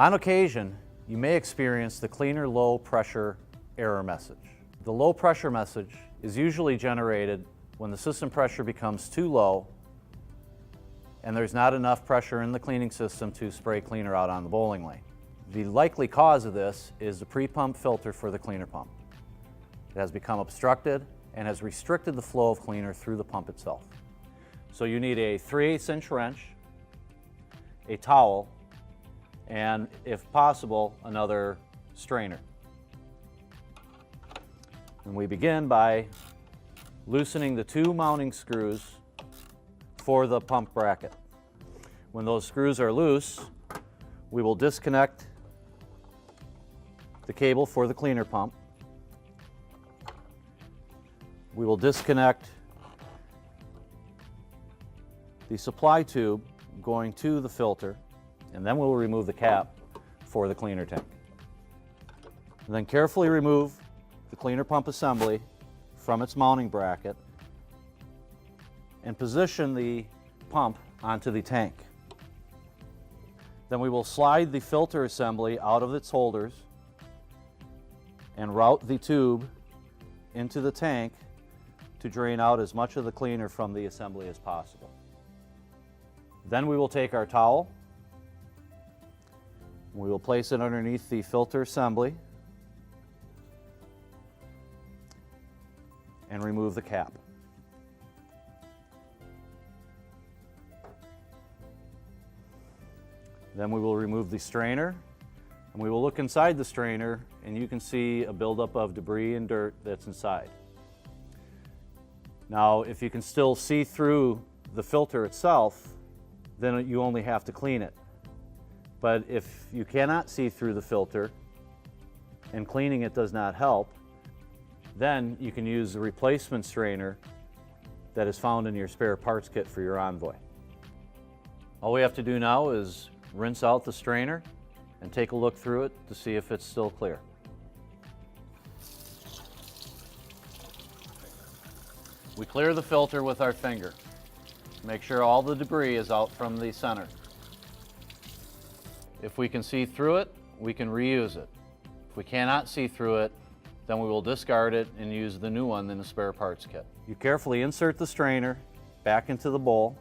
On occasion, you may experience the cleaner low pressure error message. The low pressure message is usually generated when the system pressure becomes too low and there's not enough pressure in the cleaning system to spray cleaner out on the bowling lane. The likely cause of this is the pre-pump filter for the cleaner pump. It has become obstructed and has restricted the flow of cleaner through the pump itself. So you need a 3/8 inch wrench, a towel, and if possible, another strainer. And we begin by loosening the 2 mounting screws for the pump bracket. When those screws are loose, we will disconnect the cable for the cleaner pump. We will disconnect the supply tube going to the filter, and then we'll remove the cap for the cleaner tank. And then carefully remove the cleaner pump assembly from its mounting bracket and position the pump onto the tank. Then we will slide the filter assembly out of its holders and route the tube into the tank to drain out as much of the cleaner from the assembly as possible. Then we will take our towel, we will place it underneath the filter assembly and remove the cap. Then we will remove the strainer, and we will look inside the strainer, and you can see a buildup of debris and dirt that's inside. Now, if you can still see through the filter itself, then you only have to clean it. But if you cannot see through the filter and cleaning it does not help, then you can use the replacement strainer that is found in your spare parts kit for your Envoy. All we have to do now is rinse out the strainer and take a look through it to see if it's still clear. We clear the filter with our finger. Make sure all the debris is out from the center. If we can see through it, we can reuse it. If we cannot see through it, then we will discard it and use the new one in the spare parts kit. You carefully insert the strainer back into the bowl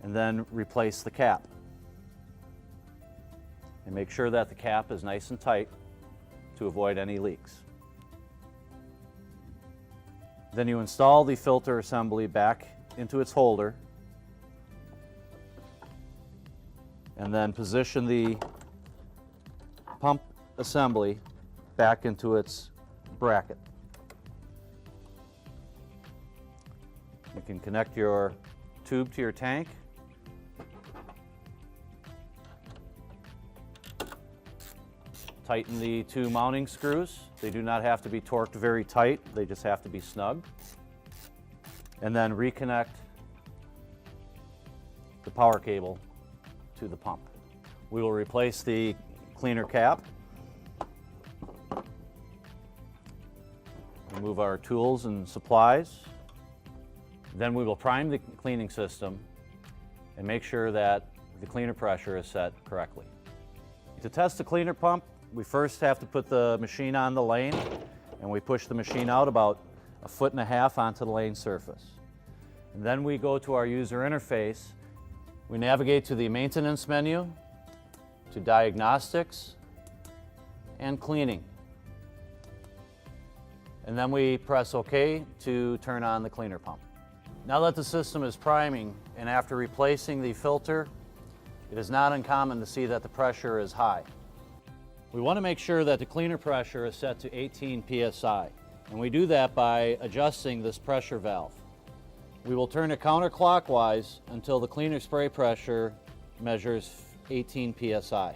and then replace the cap. And make sure that the cap is nice and tight to avoid any leaks. Then you install the filter assembly back into its holder and then position the pump assembly back into its bracket. You can connect your tube to your tank. Tighten the 2 mounting screws. They do not have to be torqued very tight, they just have to be snug. And then reconnect the power cable to the pump. We will replace the cleaner cap. Remove our tools and supplies. Then we will prime the cleaning system and make sure that the cleaner pressure is set correctly. To test the cleaner pump, we first have to put the machine on the lane, and we push the machine out about 1.5 feet onto the lane surface. And then we go to our user interface. We navigate to the maintenance menu, to diagnostics, and cleaning. And then we press OK to turn on the cleaner pump. Now that the system is priming, and after replacing the filter, it is not uncommon to see that the pressure is high. We want to make sure that the cleaner pressure is set to 18 psi, and we do that by adjusting this pressure valve. We will turn it counterclockwise until the cleaner spray pressure measures 18 psi.